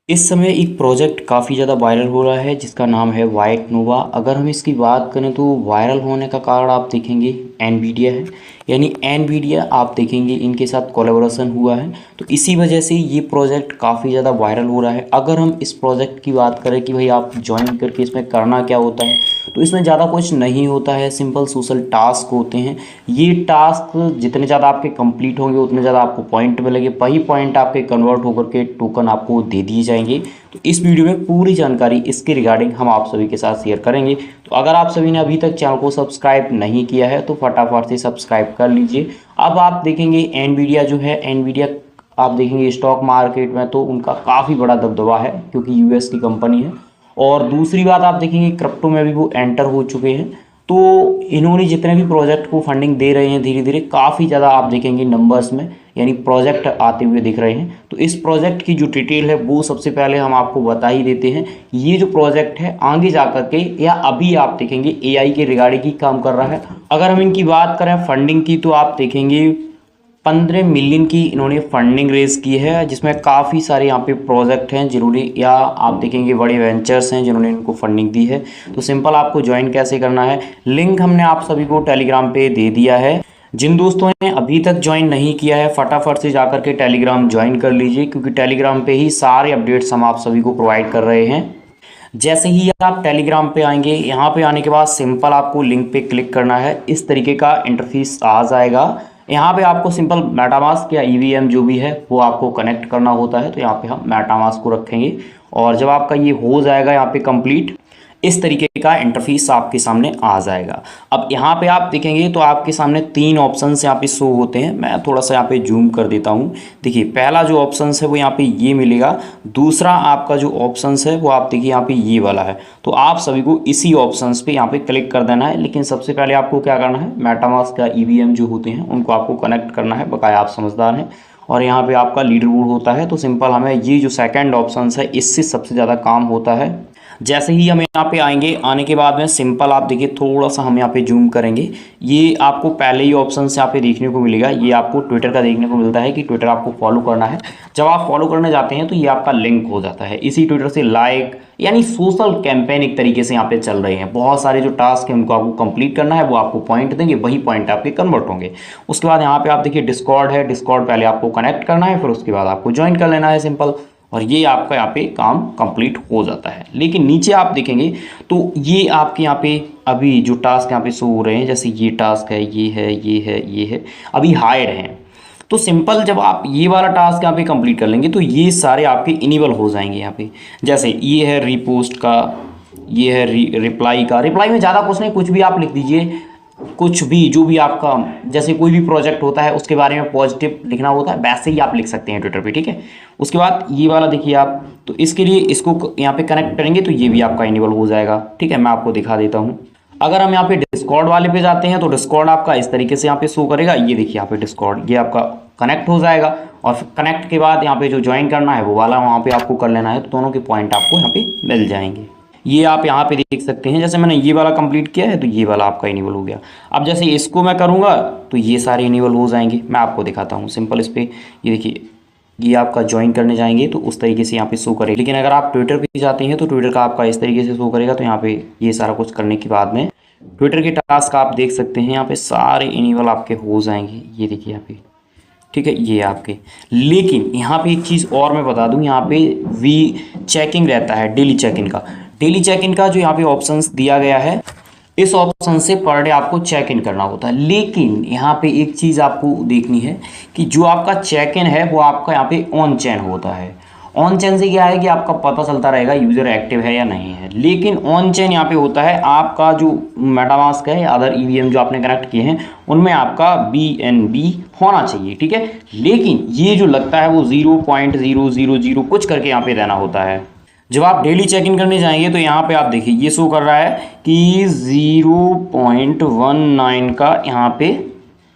इस समय एक प्रोजेक्ट काफ़ी ज़्यादा वायरल हो रहा है जिसका नाम है व्हाइट नोवा। अगर हम इसकी बात करें तो वायरल होने का कारण आप देखेंगे एनवीडिया है। यानी एनवीडिया आप देखेंगे इनके साथ कोलैबोरेशन हुआ है, तो इसी वजह से ये प्रोजेक्ट काफ़ी ज़्यादा वायरल हो रहा है। अगर हम इस प्रोजेक्ट की बात करें कि भाई आप ज्वाइन करके इसमें करना क्या होता है, तो इसमें ज़्यादा कुछ नहीं होता है, सिंपल सोशल टास्क होते हैं। ये टास्क जितने ज़्यादा आपके कंप्लीट होंगे उतने ज़्यादा आपको पॉइंट मिलेंगे, वही पॉइंट आपके कन्वर्ट होकर के टोकन आपको दे दिए जाएंगे। तो इस वीडियो में पूरी जानकारी इसके रिगार्डिंग हम आप सभी के साथ शेयर करेंगे। तो अगर आप सभी ने अभी तक चैनल को सब्सक्राइब नहीं किया है तो फटाफट से सब्सक्राइब कर लीजिए। अब आप देखेंगे एनवीडिया जो है, एनवीडिया आप देखेंगे स्टॉक मार्केट में तो उनका काफ़ी बड़ा दबदबा है क्योंकि यूएस की कंपनी है। और दूसरी बात आप देखेंगे क्रिप्टो में भी वो एंटर हो चुके हैं। तो इन्होंने जितने भी प्रोजेक्ट को फंडिंग दे रहे हैं धीरे धीरे काफ़ी ज़्यादा आप देखेंगे नंबर्स में, यानी प्रोजेक्ट आते हुए दिख रहे हैं। तो इस प्रोजेक्ट की जो डिटेल है वो सबसे पहले हम आपको बता ही देते हैं। ये जो प्रोजेक्ट है आगे जा कर के या अभी आप देखेंगे एआई के रिगार्डिंग ही काम कर रहा है। अगर हम इनकी बात करें फंडिंग की तो आप देखेंगे 15 मिलियन की इन्होंने फंडिंग रेज की है, जिसमें काफ़ी सारे यहाँ पे प्रोजेक्ट हैं जिन्होंने, या आप देखेंगे बड़े वेंचर्स हैं जिन्होंने इनको फंडिंग दी है। तो सिंपल आपको ज्वाइन कैसे करना है, लिंक हमने आप सभी को टेलीग्राम पे दे दिया है। जिन दोस्तों ने अभी तक ज्वाइन नहीं किया है फटाफट से जाकर के टेलीग्राम ज्वाइन कर लीजिए, क्योंकि टेलीग्राम पे ही सारे अपडेट्स हम आप सभी को प्रोवाइड कर रहे हैं। जैसे ही आप टेलीग्राम पे आएंगे, यहाँ पे आने के बाद सिंपल आपको लिंक पे क्लिक करना है, इस तरीके का इंटरफेस आ जाएगा। यहाँ पे आपको सिंपल मेटामास्क या ईवीएम जो भी है वो आपको कनेक्ट करना होता है। तो यहाँ पे हम मेटामास्क को रखेंगे और जब आपका ये हो जाएगा यहाँ पे कंप्लीट, इस तरीके का इंटरफेस आपके सामने आ जाएगा। अब यहाँ पे आप देखेंगे तो आपके सामने 3 ऑप्शंस यहाँ पे शो होते हैं। मैं थोड़ा सा यहाँ पे जूम कर देता हूँ। देखिए पहला जो ऑप्शंस है वो यहाँ पे ये मिलेगा, दूसरा आपका जो ऑप्शंस है वो आप देखिए यहाँ पे ये वाला है। तो आप सभी को इसी ऑप्शंस पे यहाँ पे क्लिक कर देना है। लेकिन सबसे पहले आपको क्या करना है, मेटामास्क या ईवीएम जो होते हैं उनको आपको कनेक्ट करना है, बकाया आप समझदार हैं। और यहाँ पे आपका लीडर बोर्ड होता है। तो सिंपल हमें ये जो सेकंड ऑप्शन है इससे सबसे ज़्यादा काम होता है। जैसे ही हम यहाँ पे आएंगे, आने के बाद में सिंपल आप देखिए थोड़ा सा हम यहाँ पे जूम करेंगे, ये आपको पहले ही ऑप्शन यहाँ पे देखने को मिलेगा। ये आपको ट्विटर का देखने को मिलता है कि ट्विटर आपको फॉलो करना है। जब आप फॉलो करने जाते हैं तो ये आपका लिंक हो जाता है इसी ट्विटर से लाइक, यानी सोशल कैंपेन एक तरीके से यहाँ पे चल रहे हैं। बहुत सारे जो टास्क है उनको आपको कंप्लीट करना है, वो आपको पॉइंट देंगे, वही पॉइंट आपके कन्वर्ट होंगे। उसके बाद यहाँ पे आप देखिए डिस्कॉर्ड है, डिस्कॉर्ड पहले आपको कनेक्ट करना है, फिर उसके बाद आपको ज्वाइन कर लेना है सिंपल, और ये आपका यहाँ पे काम कंप्लीट हो जाता है। लेकिन नीचे आप देखेंगे तो ये आपके यहाँ पे अभी जो टास्क यहाँ पे शो हो रहे हैं, जैसे ये टास्क है, ये है, ये है, ये है, अभी हाइड हैं। तो सिंपल जब आप ये वाला टास्क यहाँ पे कंप्लीट कर लेंगे तो ये सारे आपके इनेबल हो जाएंगे यहाँ पे। जैसे ये है रीपोस्ट का, ये है रिप्लाई का। रिप्लाई में ज़्यादा कुछ नहीं, कुछ भी आप लिख दीजिए, कुछ भी जो भी आपका, जैसे कोई भी प्रोजेक्ट होता है उसके बारे में पॉजिटिव लिखना होता है, वैसे ही आप लिख सकते हैं ट्विटर पे, ठीक है। उसके बाद ये वाला देखिए आप, तो इसके लिए इसको यहाँ पे कनेक्ट करेंगे तो ये भी आपका इनेबल हो जाएगा, ठीक है। मैं आपको दिखा देता हूँ। अगर हम यहाँ पे डिस्कॉर्ड वाले पे जाते हैं तो डिस्कॉर्ड आपका इस तरीके से यहाँ पे शो करेगा। ये देखिए यहाँ पे डिस्कॉर्ड, ये आपका कनेक्ट हो जाएगा। और फिर कनेक्ट के बाद यहाँ पे जो ज्वाइन करना है वो वाला वहाँ पे आपको कर लेना है, तो दोनों के पॉइंट आपको यहाँ पे मिल जाएंगे। ये आप यहाँ पे देख सकते हैं, जैसे मैंने ये वाला कंप्लीट किया है तो ये वाला आपका इनेबल हो गया। अब जैसे इसको मैं करूँगा तो ये सारे इनेबल हो जाएंगे। मैं आपको दिखाता हूँ सिंपल इस पर, ये देखिए ये आपका ज्वाइन करने जाएंगे तो उस तरीके से यहाँ पे शो करेगा। लेकिन अगर आप ट्विटर पे जाते हैं तो ट्विटर का आपका इस तरीके से शो करेगा। तो यहाँ पे ये सारा कुछ करने के बाद में ट्विटर के टास्क आप देख सकते हैं, यहाँ पे सारे इनेबल आपके हो जाएंगे। ये देखिए यहाँ पे, ठीक है, ये आपके। लेकिन यहाँ पे एक चीज़ और मैं बता दूँ, यहाँ पे वी चेकिंग रहता है, डेली चेक इन का। डेली चेक इन का जो यहाँ पे ऑप्शंस दिया गया है, इस ऑप्शन से पर डे आपको चेक इन करना होता है। लेकिन यहाँ पे एक चीज़ आपको देखनी है कि जो आपका चेक इन है वो आपका यहाँ पे ऑन चेन होता है। ऑन चेन से क्या है कि आपका पता चलता रहेगा यूज़र एक्टिव है या नहीं है। लेकिन ऑन चेन यहाँ पे होता है आपका जो मेटामास्क है या अदर ईवीएम जो आपने कनेक्ट किए हैं उनमें आपका BNB होना चाहिए, ठीक है। लेकिन ये जो लगता है वो 0.000 कुछ करके यहाँ पे देना होता है। जब आप डेली चेक इन करने जाएंगे तो यहाँ पे आप देखिए ये शो कर रहा है कि 0.19 का यहाँ पे,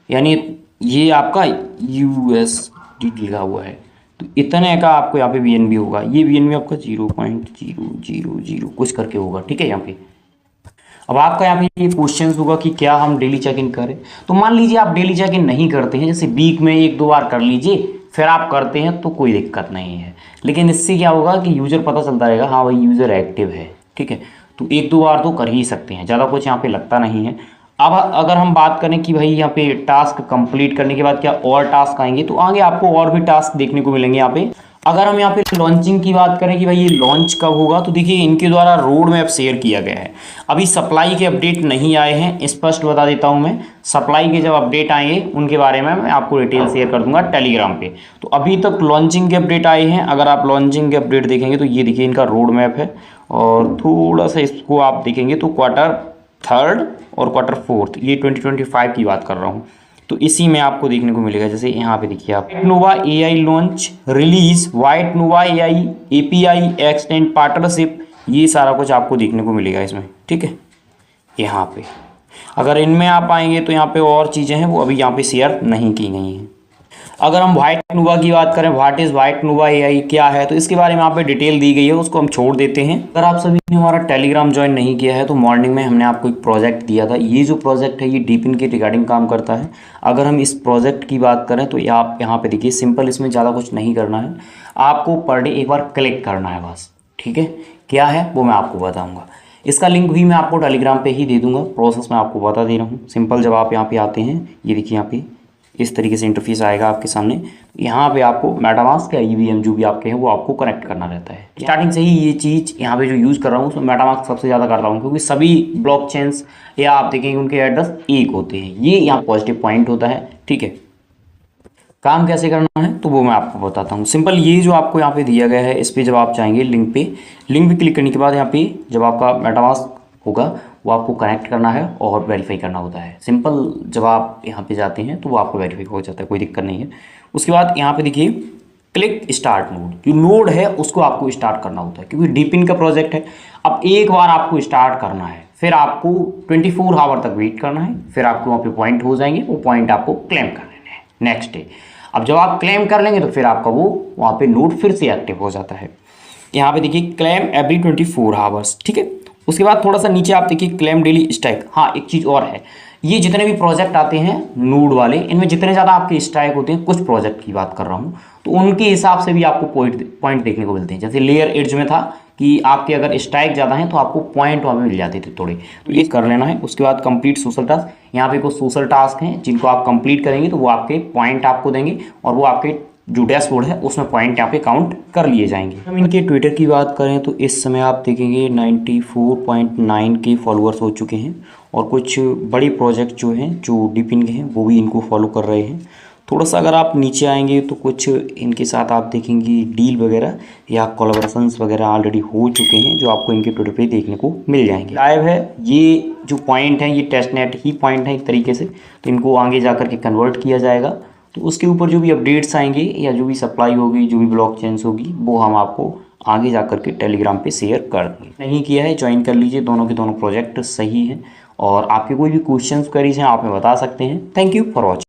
यानी ये आपका USD लिखा हुआ है। तो इतने का आपको यहाँ पे BNB होगा। ये BNB आपका 0.000 कुछ करके होगा, ठीक है। यहाँ पे अब आपका यहाँ पे ये क्वेश्चन होगा कि क्या हम डेली चेक इन करें। तो मान लीजिए आप डेली चेक इन नहीं करते हैं, जैसे वीक में 1-2 बार कर लीजिए, फिर आप करते हैं तो कोई दिक्कत नहीं है। लेकिन इससे क्या होगा कि यूज़र पता चलता रहेगा हाँ भाई यूज़र एक्टिव है, ठीक है। तो एक दो बार तो कर ही सकते हैं, ज़्यादा कुछ यहाँ पे लगता नहीं है। अब अगर हम बात करें कि भाई यहाँ पे टास्क कंप्लीट करने के बाद क्या और टास्क आएंगे, तो आगे आपको और भी टास्क देखने को मिलेंगे यहाँ पे। अगर हम यहाँ पे लॉन्चिंग की बात करें कि भाई ये लॉन्च कब होगा, तो देखिए इनके द्वारा रोड मैप शेयर किया गया है। अभी सप्लाई के अपडेट नहीं आए हैं, स्पष्ट बता देता हूँ मैं। सप्लाई के जब अपडेट आएंगे उनके बारे में मैं आपको डिटेल शेयर कर दूंगा टेलीग्राम पे। तो अभी तक लॉन्चिंग के अपडेट आए हैं। अगर आप लॉन्चिंग के अपडेट देखेंगे तो ये देखिए इनका रोड मैप है, और थोड़ा सा इसको आप देखेंगे तो क्वार्टर थर्ड और क्वार्टर फोर्थ, ये 2025 की बात कर रहा हूँ, तो इसी में आपको देखने को मिलेगा। जैसे यहाँ पे देखिए आप नोवा AI लॉन्च रिलीज, वाइट नोवा AI API एक्सटेंड पार्टनरशिप, ये सारा कुछ आपको देखने को मिलेगा इसमें, ठीक है। यहाँ पे अगर इनमें आप आएंगे तो यहाँ पे और चीज़ें हैं वो अभी यहाँ पे शेयर नहीं की गई हैं। अगर हम वाइट नोवा की बात करें, what is white Nova AI क्या है, तो इसके बारे में यहाँ पे डिटेल दी गई है, उसको हम छोड़ देते हैं। अगर आप सभी ने हमारा टेलीग्राम ज्वाइन नहीं किया है तो मॉर्निंग में हमने आपको एक प्रोजेक्ट दिया था। ये जो प्रोजेक्ट है ये डीपिन के रिगार्डिंग काम करता है। अगर हम इस प्रोजेक्ट की बात करें तो आप यहाँ पे देखिए सिंपल, इसमें ज़्यादा कुछ नहीं करना है, आपको पर डे एक बार क्लिक करना है बस, ठीक है। क्या है वो मैं आपको बताऊँगा, इसका लिंक भी मैं आपको टेलीग्राम पे ही दे दूंगा। प्रोसेस मैं आपको बता दे रहा हूँ। सिंपल जब आप यहाँ पे आते हैं, ये देखिए यहाँ पे इस तरीके से इंटरफेस आएगा आपके सामने। यहाँ पे आपको मेटामास्क या EVM जो भी आपके हैं वो आपको कनेक्ट करना रहता है। स्टार्टिंग से ही ये चीज़ यहाँ पे जो यूज़ कर रहा हूँ उसमें मेटामास्क सबसे ज़्यादा कर रहा हूँ, क्योंकि सभी ब्लॉकचेन्स या आप देखेंगे उनके एड्रेस एक होते हैं। ये यहाँ पॉजिटिव पॉइंट होता है, ठीक है। काम कैसे करना है तो वो मैं आपको बताता हूँ। सिंपल ये जो आपको यहाँ पे दिया गया है, इस पर जब आप चाहेंगे लिंक पे क्लिक करने के बाद यहाँ पे जब आपका मेटामास्क होगा वो आपको कनेक्ट करना है और वेरीफाई करना होता है। सिंपल जब आप यहाँ पे जाते हैं तो वो आपको वेरीफाई हो जाता है, कोई दिक्कत नहीं है। उसके बाद यहाँ पे देखिए क्लिक स्टार्ट नोड, जो नोड है उसको आपको स्टार्ट करना होता है, क्योंकि डीपिन का प्रोजेक्ट है। अब एक बार आपको स्टार्ट करना है, फिर आपको 24 आवर तक वेट करना है, फिर आपको वहाँ पे पॉइंट हो जाएंगे, वो पॉइंट आपको क्लेम कर लेने हैं नेक्स्ट डे। अब जब आप क्लेम कर लेंगे तो फिर आपका वो वहाँ पे नोड फिर से एक्टिव हो जाता है। यहाँ पे देखिए क्लेम एवरी 24 आवर्स, ठीक है। उसके बाद थोड़ा सा नीचे आप देखिए क्लेम डेली स्टैक। हाँ एक चीज़ और है, ये जितने भी प्रोजेक्ट आते हैं नोड वाले, इनमें जितने ज़्यादा आपके स्टैक होते हैं, कुछ प्रोजेक्ट की बात कर रहा हूँ, तो उनके हिसाब से भी आपको पॉइंट देखने को मिलते हैं। जैसे लेयर एड्ज में था कि आपके अगर स्टैक ज़्यादा हैं तो आपको पॉइंट वहाँ पे मिल जाते थे थोड़े, तो ये कर लेना है। उसके बाद कंप्लीट सोशल टास्क, यहाँ पे कुछ सोशल टास्क हैं जिनको आप कंप्लीट करेंगे तो वो आपके पॉइंट आपको देंगे, और वो आपके जो डैशबोर्ड है उसमें पॉइंट यहाँ पे काउंट कर लिए जाएंगे। हम इनके ट्विटर की बात करें तो इस समय आप देखेंगे 94.9 के फॉलोअर्स हो चुके हैं, और कुछ बड़े प्रोजेक्ट जो हैं जो डीपिन के हैं वो भी इनको फॉलो कर रहे हैं। थोड़ा सा अगर आप नीचे आएंगे तो कुछ इनके साथ आप देखेंगे डील वगैरह या कोलैबोरेशंस वगैरह ऑलरेडी हो चुके हैं, जो आपको इनके ट्विटर पे देखने को मिल जाएंगे। लाइव है ये जो पॉइंट है, ये टेस्टनेट ही पॉइंट है एक तरीके से, तो इनको आगे जा कर के कन्वर्ट किया जाएगा। तो उसके ऊपर जो भी अपडेट्स आएंगे या जो भी सप्लाई होगी, जो भी ब्लॉक चेन्स होगी, वो हम आपको आगे जा कर के टेलीग्राम पे शेयर कर देंगे। नहीं किया है ज्वाइन कर लीजिए, दोनों के दोनों प्रोजेक्ट सही हैं, और आपके कोई भी क्वेश्चंस क्वेरीज हैं आप हमें बता सकते हैं। Thank you for watching.